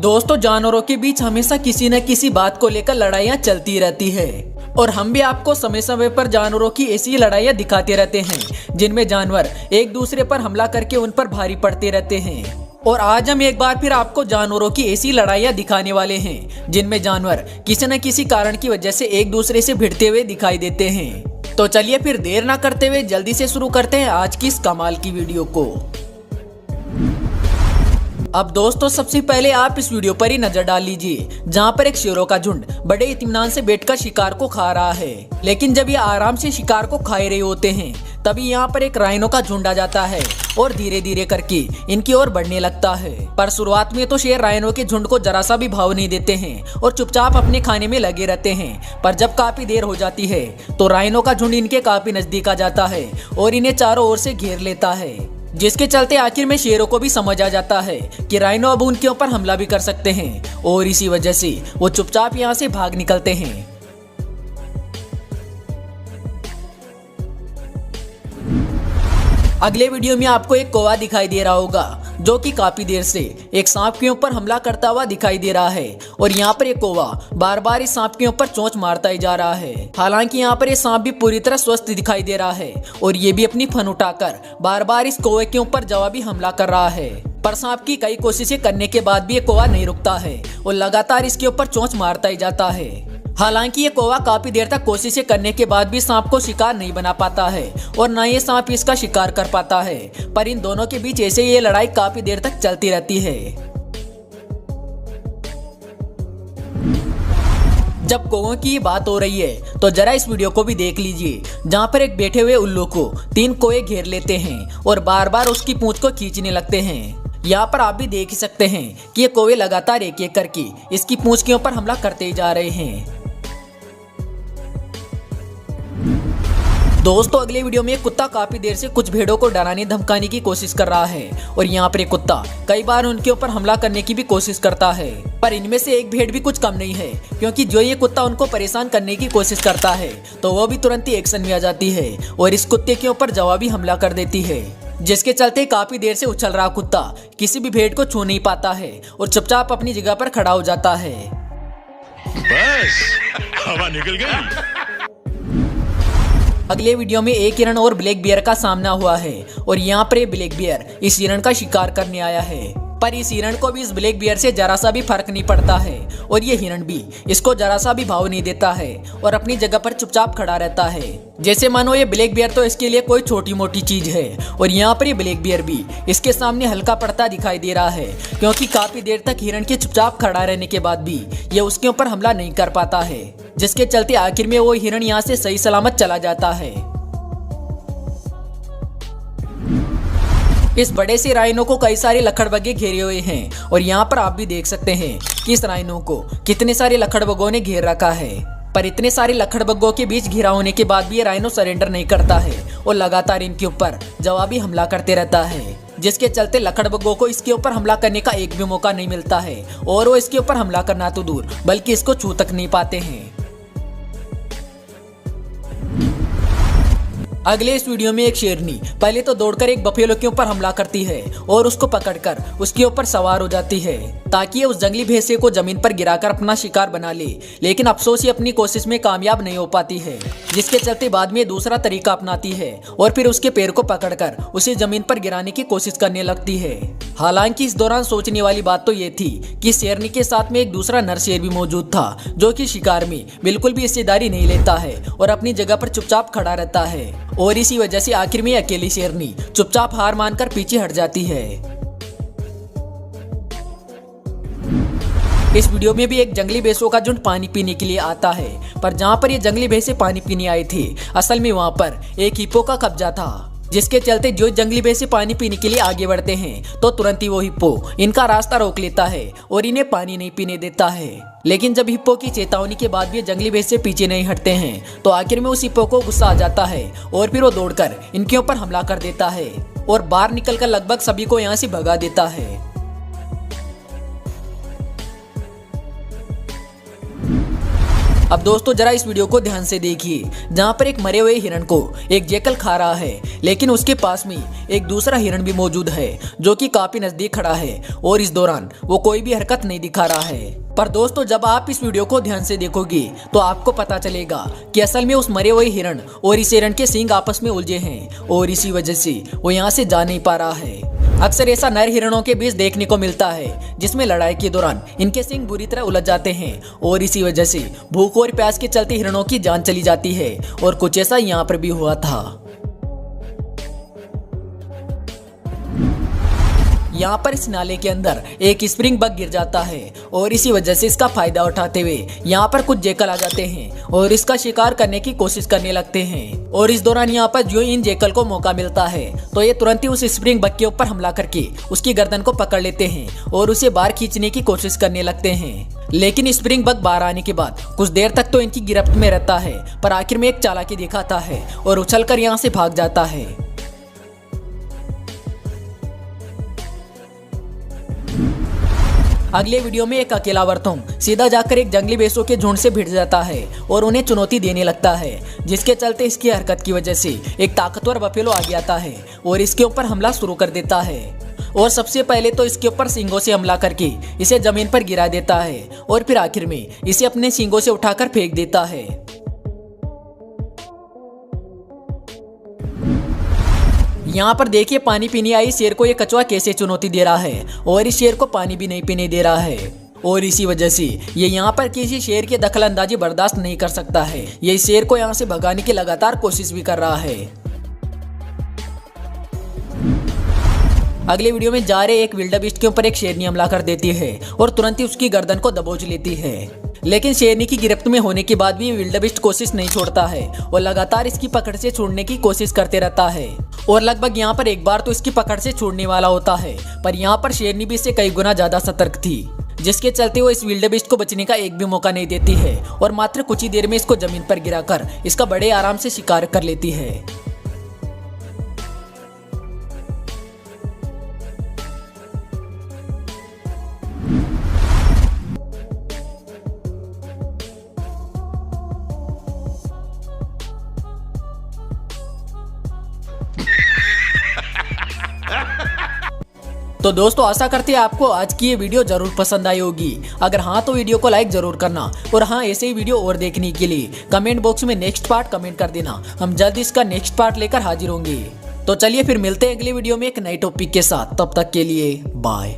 दोस्तों, जानवरों के बीच हमेशा किसी न किसी बात को लेकर लड़ाइयाँ चलती रहती है और हम भी आपको समय समय पर जानवरों की ऐसी लड़ाइयाँ दिखाते रहते हैं जिनमें जानवर एक दूसरे पर हमला करके उन पर भारी पड़ते रहते हैं। और आज हम एक बार फिर आपको जानवरों की ऐसी लड़ाइयाँ दिखाने वाले हैं जिनमें जानवर किसी न किसी कारण की वजह से एक दूसरे से भिड़ते हुए दिखाई देते हैं। तो चलिए फिर देर ना करते हुए जल्दी से शुरू करते हैं आज की इस कमाल की वीडियो को। अब दोस्तों, सबसे पहले आप इस वीडियो पर ही नजर डाल लीजिए जहां पर एक शेरों का झुंड बड़े इत्मीनान से बैठकर शिकार को खा रहा है। लेकिन जब ये आराम से शिकार को खा रहे होते हैं तभी यहाँ पर एक राइनो का झुंड आ जाता है और धीरे धीरे करके इनकी ओर बढ़ने लगता है। पर शुरुआत में तो शेर राइनो के झुंड को जरा सा भी भाव नहीं देते हैं और चुपचाप अपने खाने में लगे रहते हैं। पर जब काफी देर हो जाती है तो राइनो का झुंड इनके काफी नजदीक आ जाता है और इन्हें चारों ओर से घेर लेता है, जिसके चलते आखिर में शेरों को भी समझ आ जाता है कि राइनो अब उनके ऊपर हमला भी कर सकते हैं और इसी वजह से वो चुपचाप यहाँ से भाग निकलते हैं। अगले वीडियो में आपको एक कौवा दिखाई दे रहा होगा जो कि काफी देर से एक सांप के ऊपर हमला करता हुआ दिखाई दे रहा है और यहाँ पर एक कौवा बार बार इस सांप के ऊपर चोंच मारता ही जा रहा है। हालांकि यहाँ पर ये सांप भी पूरी तरह स्वस्थ दिखाई दे रहा है और ये भी अपनी फन उठाकर बार बार इस कौवे के ऊपर जवाबी हमला कर रहा है। पर सांप की कई कोशिशें करने के बाद भी ये कौवा नहीं रुकता है और लगातार इसके ऊपर चोंच मारता ही जाता है। हालांकि ये कौवा काफी देर तक कोशिशें करने के बाद भी सांप को शिकार नहीं बना पाता है और न ये सांप इसका शिकार कर पाता है। पर इन दोनों के बीच ऐसे ये लड़ाई काफी देर तक चलती रहती है। जब कौवों की ये बात हो रही है तो जरा इस वीडियो को भी देख लीजिए जहाँ पर एक बैठे हुए उल्लू को 3 कौवे घेर लेते हैं और बार बार उसकी पूंछ को खींचने लगते हैं। यहाँ पर आप भी देख ही सकते हैं कि ये कौवे लगातार एक एक करके इसकी पूंछ के ऊपर हमला करते ही जा रहे हैं। दोस्तों, अगले वीडियो में एक कुत्ता काफी देर से कुछ भेड़ों को डराने धमकाने की कोशिश कर रहा है और यहाँ पर एक कुत्ता कई बार उनके ऊपर हमला करने की भी कोशिश करता है। पर इनमें से एक भेड़ भी कुछ कम नहीं है, क्योंकि जो ये कुत्ता उनको परेशान करने की कोशिश करता है तो वो भी तुरंत ही एक्शन में आ जाती है और इस कुत्ते के ऊपर जवाबी हमला कर देती है, जिसके चलते काफी देर से उछल रहा कुत्ता किसी भी भेड़ को छू नहीं पाता है और चुपचाप अपनी जगह पर खड़ा हो जाता है। बस हवा निकल गई। अगले वीडियो में एक हिरण और ब्लैक बियर का सामना हुआ है और यहाँ पर ये ब्लैक बियर इस हिरण का शिकार करने आया है। पर इस हिरण को भी इस ब्लैक बियर से जरा सा भी फर्क नहीं पड़ता है और ये हिरण भी इसको जरा सा भी भाव नहीं देता है और अपनी जगह पर चुपचाप खड़ा रहता है, जैसे मानो ये ब्लैक बियर तो इसके लिए कोई छोटी मोटी चीज है। और यहाँ पर ये ब्लैक बियर भी इसके सामने हल्का पड़ता दिखाई दे रहा है, क्योंकि काफी देर तक हिरण के चुपचाप खड़ा रहने के बाद भी ये उसके ऊपर हमला नहीं कर पाता है, जिसके चलते आखिर में वो हिरण यहाँ से सही सलामत चला जाता है। इस बड़े से राइनो को कई सारे लकड़बग्गे घेरे हुए हैं और यहाँ पर आप भी देख सकते हैं कि इस राइनो को कितने सारे लकड़बग्गों ने घेर रखा है। पर इतने सारे लकड़बग्गों के बीच घिरा होने के बाद भी ये राइनो सरेंडर नहीं करता है और लगातार इनके ऊपर जवाबी हमला करते रहता है, जिसके चलते लकड़बग्गों को इसके ऊपर हमला करने का एक भी मौका नहीं मिलता है और वो इसके ऊपर हमला करना तो दूर बल्कि इसको छू तक नहीं पाते हैं। अगले इस वीडियो में एक शेरनी पहले तो दौड़कर एक बफेलो के ऊपर हमला करती है और उसको पकड़कर उसके ऊपर सवार हो जाती है ताकि ये उस जंगली भैंसे को जमीन पर गिराकर अपना शिकार बना ले। लेकिन अफसोस ये अपनी कोशिश में कामयाब नहीं हो पाती है, जिसके चलते बाद में दूसरा तरीका अपनाती है और फिर उसके पैर को पकड़कर उसे जमीन पर गिराने की कोशिश करने लगती है। हालांकि इस दौरान सोचने वाली बात तो ये थी कि शेरनी के साथ में एक दूसरा नर शेर भी मौजूद था जो कि शिकार में बिल्कुल भी हिस्सेदारी नहीं लेता है और अपनी जगह पर चुपचाप खड़ा रहता है और इसी वजह से आखिर में अकेली शेरनी चुपचाप हार मानकर पीछे हट जाती है। इस वीडियो में भी एक जंगली भैंसों का झुंड पानी पीने के लिए आता है, पर जहाँ पर ये जंगली भैंसे पानी पीने आए थे असल में वहाँ पर एक हिप्पो का कब्जा था, जिसके चलते जो जंगली भैंसे पानी पीने के लिए आगे बढ़ते हैं तो तुरंत ही वो हिप्पो इनका रास्ता रोक लेता है और इन्हें पानी नहीं पीने देता है। लेकिन जब हिप्पो की चेतावनी के बाद भी जंगली भैंसे पीछे नहीं हटते हैं तो आखिर में उस हिप्पो को गुस्सा आ जाता है और फिर वो दौड़कर इनके ऊपर हमला कर देता है और बाहर निकलकर लगभग सभी को यहाँ से भगा देता है। अब दोस्तों जरा इस वीडियो को ध्यान से देखिए, जहाँ पर एक मरे हुए हिरण को एक जेकल खा रहा है, लेकिन उसके पास में एक दूसरा हिरण भी मौजूद है जो कि काफी नजदीक खड़ा है और इस दौरान वो कोई भी हरकत नहीं दिखा रहा है। पर दोस्तों जब आप इस वीडियो को ध्यान से देखोगे तो आपको पता चलेगा कि असल में उस मरे हुए हिरण और इस हिरण के सींग आपस में उलझे हैं और इसी वजह से वो यहाँ से जा नहीं पा रहा है। अक्सर ऐसा नर हिरणों के बीच देखने को मिलता है, जिसमें लड़ाई के दौरान इनके सींग बुरी तरह उलझ जाते हैं और इसी वजह से भूख और प्यास के चलते हिरणों की जान चली जाती है और कुछ ऐसा यहाँ पर भी हुआ था। यहाँ पर इस नाले के अंदर एक स्प्रिंग बग गिर जाता है और इसी वजह से इसका फायदा उठाते हुए यहाँ पर कुछ जेकल आ जाते हैं और इसका शिकार करने की कोशिश करने लगते हैं। और इस दौरान यहाँ पर जो इन जेकल को मौका मिलता है तो ये तुरंत ही उस स्प्रिंग बग के ऊपर हमला करके उसकी गर्दन को पकड़ लेते हैं और उसे बाहर खींचने की कोशिश करने लगते हैं। लेकिन स्प्रिंग बग बाहर आने के बाद कुछ देर तक तो इनकी गिरफ्त में रहता है, पर आखिर में एक चालाकी दिखाता है और उछलकर यहाँ से भाग जाता है। अगले वीडियो में एक अकेला वर्तुम सीधा जाकर एक जंगली भैंसों के झुंड से भिड़ जाता है और उन्हें चुनौती देने लगता है, जिसके चलते इसकी हरकत की वजह से एक ताकतवर बफेलो आगे आता है और इसके ऊपर हमला शुरू कर देता है। और सबसे पहले तो इसके ऊपर सींगों से हमला करके इसे जमीन पर गिरा देता है और फिर आखिर में इसे अपने सींगों से उठाकर फेंक देता है। यहाँ पर देखिए पानी पीने आई शेर को ये कछुआ कैसे चुनौती दे रहा है और इस शेर को पानी भी नहीं पीने दे रहा है और इसी वजह से ये यहाँ पर किसी शेर की दखल अंदाजी बर्दाश्त नहीं कर सकता है। ये इस शेर को यहाँ से भगाने की लगातार कोशिश भी कर रहा है। अगले वीडियो में जा रहे एक विल्डेबीस्ट के ऊपर एक शेरनी हमला कर देती है और तुरंत ही उसकी गर्दन को दबोच लेती है। लेकिन शेरनी की गिरफ्त में होने के बाद भी विल्डेबीस्ट कोशिश नहीं छोड़ता है और लगातार इसकी पकड़ से छूटने की कोशिश करते रहता है और लगभग यहाँ पर एक बार तो इसकी पकड़ से छूटने वाला होता है, पर यहाँ पर शेरनी भी इससे कई गुना ज्यादा सतर्क थी, जिसके चलते वो इस विल्डेबीस्ट को बचने का एक भी मौका नहीं देती है और मात्र कुछ ही देर में इसको जमीन पर गिराकर इसका बड़े आराम से शिकार कर लेती है। तो दोस्तों आशा करते हैं आपको आज की ये वीडियो जरूर पसंद आई होगी। अगर हाँ तो वीडियो को लाइक जरूर करना और हाँ ऐसे ही वीडियो और देखने के लिए कमेंट बॉक्स में नेक्स्ट पार्ट कमेंट कर देना। हम जल्द इसका नेक्स्ट पार्ट लेकर हाजिर होंगे। तो चलिए फिर मिलते हैं अगले वीडियो में एक नए टॉपिक के साथ। तब तक के लिए बाय।